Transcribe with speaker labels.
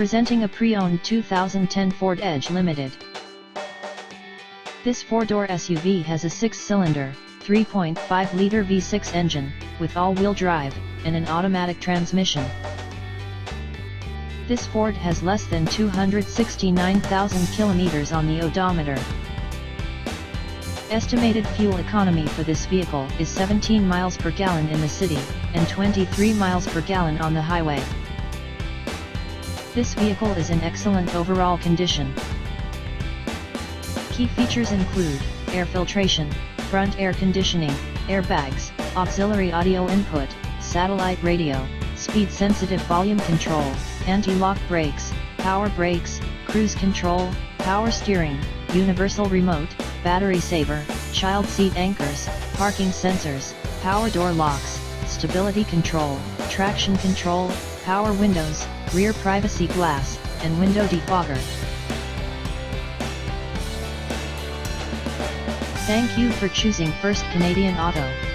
Speaker 1: Presenting a pre-owned 2010 Ford Edge Limited. This four-door SUV has a 6-cylinder, 3.5-liter V6 engine, with all-wheel drive, and an automatic transmission. This Ford has less than 269,000 kilometers on the odometer. Estimated fuel economy for this vehicle is 17 miles per gallon in the city, and 23 miles per gallon on the highway. This vehicle is in excellent overall condition. Key features include air filtration, front air conditioning, airbags, auxiliary audio input, satellite radio, speed-sensitive volume control, anti-lock brakes, power brakes, cruise control, power steering, universal remote, battery saver, child seat anchors, parking sensors, power door locks, stability control, traction control, power windows, rear privacy glass, and window defogger. Thank you for choosing First Canadian Auto.